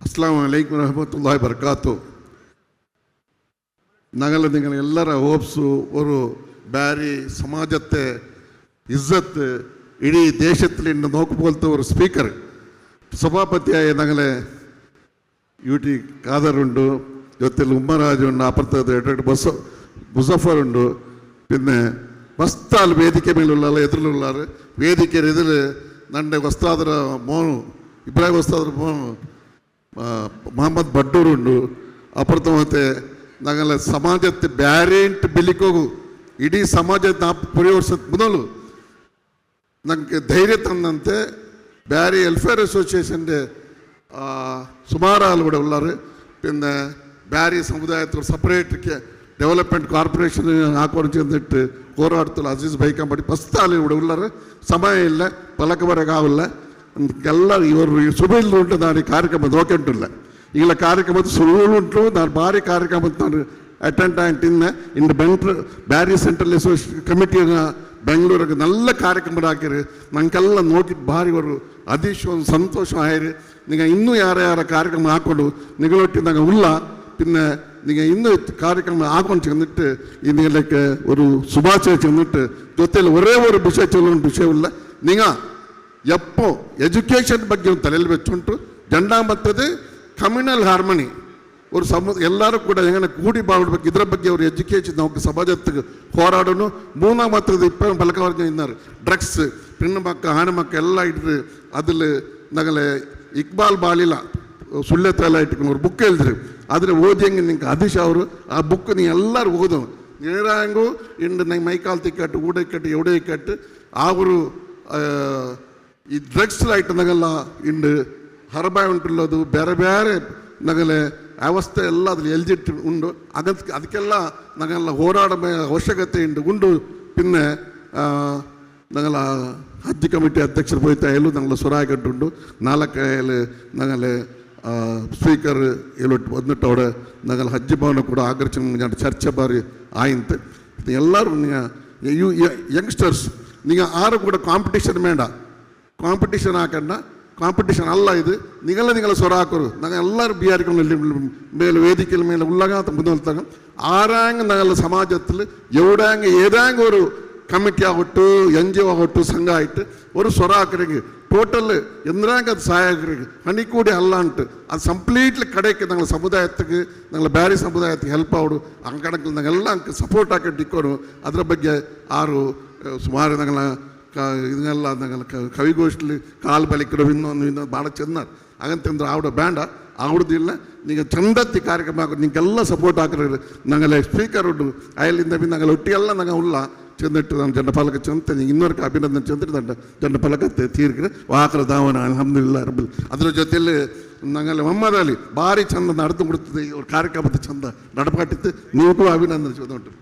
ಅಸ್ಸಲಾಮು ಅಲೈಕುಂ ವರಹಮತುಲ್ಲಾಹಿ ಬರ್ಕಾತು. നിങ്ങൾ ಎಲ್ಲರ ಹೋಪ್ಸು ഒരു ബാരി സമാജത്തെ ഇസ്സത്ത് ഇടീ ദേശത്തിൽ നോക്കുപോലത്തെ ഒരു സ്പീക്കർ സഭാപതിയായ ഞങ്ങളെ യൂടി ഖാദറുണ്ട്, ജೊತೆಲಿ ഉമ്മറാജുണ്ട്, അപ്പുറത്തെ മുസഫറുണ്ട്, പിന്നെ വസ്താൽ വേദിಕೆ ಮೇലുള്ള ಎದುರುಳ್ಳಾರು ವೇದಿಕೆ ಎದುರು ನಂಡೆ ವಸ್ತಾದರ ಮೋನು ಇಬ್ರಾಹಿಂ ವಸ್ತಾದರ ಮೋನು ಮೊಹಮ್ಮದ್ ಬಡ್ಡೂರುಂಡು. ಅಪುರത്തെ ಮತ್ತೆ ഞങ്ങളെ ಸಮಾಜത്തെ ಬ್ಯಾರೇಂಟ್ ಬೆಲಿಕೋಗು ಇಡೀ ಸಮಾಜದ 40 ವರ್ಷದ ಮೊದಲು ನನಗೆ ಧೈರ್ಯ ತಂದಂತೆ ಬ್ಯಾರಿ ವೆಲ್ಫೇರ್ ಅಸೋಸಿಯೇಷൻ്റെ ಸುಮಾರು ಆಳು ഇവിടെ ഉള്ളാറ്. പിന്നെ ಬ್ಯಾರಿ ಸಮುದಾಯത്തിൽ സെപ്പറേറ്റ് ഡെവലപ്മെൻറ്റ് കോർപ്പറേഷൻ ಹಾಕೊಂಡು ചെന്നിട്ട് ಹೋರಾಡ್ತಲ್ಲ ಅಜೀಜ್ ಬೈಕಂಬಡಿ ಫಸ್ತಾಲು ഇവിടെ ಉಳ್ಳಾರು. ಸಮಯ ಇಲ್ಲ, ಪಲಕ ಬರೋಕ್ಕಾಗಲ್ಲ. ಎಲ್ಲ ಇವರು ಸುಬೈಲ್ ಉಂಟು. ನಾನು ಈ ಕಾರ್ಯಕ್ರಮ ನೋಡ್ಕೊಂಡಿಲ್ಲ. ಈಗಲ ಕಾರ್ಯಕ್ರಮದ ಸುರುಳು ಉಂಟು. ನಾನು ಭಾರಿ ಕಾರ್ಯಕ್ರಮದ ನಾನು ಅಟೆಂಡ್ ಆಯ್ತಿನ್ನ ಇನ್ನು ಬ್ಯಾರಿ ಸೆಂಟ್ರಲ್ ಅಸೋಸಿಯೇಷನ್ ಕಮಿಟಿಯ ಬೆಂಗಳೂರಿಗೆ നല്ല ಕಾರ್ಯಕ್ರಮ ಹಾಕಿರಿ. ನಂಗೆಲ್ಲ ನೋಡಿ ಭಾರಿ ಅವರು ಅದೀಶ್ ಒಂದು ಸಂತೋಷ ಆಯಿರಿ. ನೀವು ಇನ್ನೂ ಯಾರ ಕಾರ್ಯಕ್ರಮ ಹಾಕ್ಕೊಂಡು ನಿಗಳೊಟ್ಟಿ ನಂಗೆ ಉಲ್ಲ. പിന്നെ നിങ്ങൾ ഇന്ന് കാര്യക്രമം ആകൊണ്ട് ചെന്നിട്ട് നിങ്ങൾക്ക് ഒരു ശുപാർശ ചെന്നിട്ട് ജೊತೆಲಿ ഒരേ ഒരു ವಿಷಯವಿಲ್ಲ. നിങ്ങൾ ಎಪ್ಪೋ ಎಜುಕೇಷನ್ ಬಗ್ಗೆ ತಲೆಯಲ್ಲಿ വെച്ചുകൊണ്ട് രണ്ടാമത്തേത് ಕಮ್ಯುನಲ್ ಹಾರ್ಮನಿ ഒരു ಎಲ್ಲರೂ ಕೂಡ ಹೆಂಗನೆ ಕೂಡಿ ಬಾಳ್ಬೇಕು. ಇದರ ಬಗ್ಗೆ ಅವರು ಎಜುಕೇಷನ್ നമുക്ക് ಸಮಾಜಕ್ಕೆ ಹೋರಾಡೋನು. മൂന്നാമത്തേത് ഇപ്പം പലക്കവർക്ക് ഇന്നാറ് ಡ್ರಗ್ಸ್ പെണ്ണു മക്ക ആണുമക്ക എല്ലാം ഇട്ട് അതിൽ ഞങ്ങളെ ഇക്ബാൽ ബാലില ಸುಳ್ಳೆತ್ತೆಲ್ಲ ಇಟ್ಕೊಂಡು ಅವ್ರು ಬುಕ್ ಹೇಳಿದ್ರು. ಆದರೆ ಓದಿಯಂಗೆ ನಿಂಗೆ ಅದೀಶ್ ಅವರು ಆ ಬುಕ್ ನೀವು ಎಲ್ಲರೂ ಓದೋ ನೇರಂಗು ಇಂಡು ನಂಗೆ ಮೈಕಾಲ್ ತಿಕ್ಕಟ್ಟು ಊಡಕ್ಕಟ್ಟು ಎವಡೆಕ್ಕಟ್ಟು ಅವರು ಈ ಡ್ರಗ್ಸ್ ಆಯ್ತು ನಗೆಲ್ಲ ಇಂಡು ಹರಬಾಯ್ ಉಂಟುಳ್ಳದು ಬೇರೆ ಬೇರೆ ನಗಲೆ ಅವಸ್ಥೆ ಎಲ್ಲ ಅದ್ರಲ್ಲಿ ಎಲ್ಜಿಟ್ಟು ಉಂಡು. ಅದಕ್ಕೆಲ್ಲ ನಗೆಲ್ಲ ಹೋರಾಡ ಅವಶ್ಯಕತೆ ಉಂಡು. പിന്നെ ഞങ്ങൾ ഹജ്ജ് കമ്മിറ്റി അധ്യക്ഷർ പോയിട്ട് അയാലും ഞങ്ങൾ സ്വരായിട്ടുണ്ട്. നാലക്കയിൽ ഞങ്ങൾ സ്പീക്കർ ഇലോട്ട് വന്നിട്ട് അവിടെ ഞങ്ങൾ ഹജ്ജ് ഭവനെ കൂടെ ആഗ്രഹിച്ചു ചർച്ച ബാറി ആയിട്ട് എല്ലാവരും യങ്സ്റ്റേഴ്സ് നിങ്ങൾ ആരും കൂടെ കോമ്പറ്റീഷൻ വേണ്ട, കോമ്പറ്റീഷൻ ആക്കണ്ട. ಕಾಂಪಿಟೇಷನ್ ಅಲ್ಲ ಇದು. ನಿങ്ങളെ ಸ್ವರ ಹಾಕೋರು ನಂಗೆ ಎಲ್ಲರೂ ಬಿಹಾರಿಕೊಂಡು ಮೇಲೆ ವೇದಿಕೆಯ ಮೇಲೆ ಉಳ್ಳಾಗ ಮುಂದೆ ആരാങ് ഞങ്ങളുടെ സമാജത്തിൽ എവിടെയാങ് ഏതാങ് ഒരു കമ്മിറ്റി ആവട്ടെ NGO ആവട്ടെ സംഘമായിട്ട് ഒരു സ്വര ಹಾಕರಿಗೆ ಟೋಟಲ್ ಎಂದ್ರಾಂಗ ಅದು ಸಹಾಯಕರಿಗೆ ಹನಿಕೂಡಿ ಅಲ್ಲ ಅಂಟು ಅದು ಕಂಪ್ಲೀಟ್ಲಿ ಕಡೆಗೆ ഞങ്ങളുടെ ಸಮುದಾಯಕ್ಕೆ ഞങ്ങളുടെ ಬ್ಯಾರಿ ಸಮುದಾಯಕ್ಕೆ ಹೆಲ್ಪ್ ಆವಡು ಅಂಕಣಕ್ಕೆ ഞങ്ങളെಲ್ಲ ಅಂಕ ಸಪೋರ್ಟ್ ಹಾಕಿಟ್ಟು ಇಕ್ಕೋರು. ಅದರ ಬಗ್ಗೆ ಆರು ಸುಮಾರು ഞങ്ങളെ ಇದನ್ನೆಲ್ಲ ഞങ്ങൾ ಕವಿಗೋಷ್ಠಿಲಿ ಕಾಲು ಬಲಿಕರು ಇನ್ನೊಂದು ಭಾಳ ಚೆಂದಾರು ಹಾಗಂತಂದ್ರೆ ಆವಿಡ ಬೇಡ ಆವಿಡ್ದಿಲ್ಲ. ನೀವು ಚಂದತ್ತಿ ಕಾರ್ಯಕ್ರಮ ಹಾಕೋದು ನಿಮಗೆಲ್ಲ ಸಪೋರ್ಟ್ ಹಾಕಿರಿ. ഞങ്ങളെ ಸ್ಪೀಕರ್ ಉಂಟು ಅಯಲಿಂದ ಬಿ ഞങ്ങൾ ಒಟ್ಟಿಗೆಲ್ಲ ನಂಗೆ ಉಲ್ಲ ചെന്നിട്ട് ജണ്ട പലക ചെന്നിട്ട് ಇನ್ನೊರ್ಗೆ ಅಭಿನಂದನೆ ചെന്നിട്ട് ಜಂಡ ಪಲಕತ್ತೆ ತೀರ್ಕ್ರೆ ವಾಕರ ದಾವನ ಅಲ್ಹಮ್ದುಲಿಲ್ಲಾಹ್ ರಬ್ಬಲ್. ಅದ್ರ ಜೊತೆಯಲ್ಲಿ ഞങ്ങൾ ಮೊಹಮ್ಮದ್ ಅಲಿ ಭಾರಿ ಚಂದ ನಡೆದು ಕೊಡ್ತದೆ. ಕಾರ್ಯಕ್ರಮದ ಚಂದ ನಡಪಾಟಿತ್ತು. ನೀವು ಅಭಿನಂದನೆ ಚಂದ ಉಂಟು.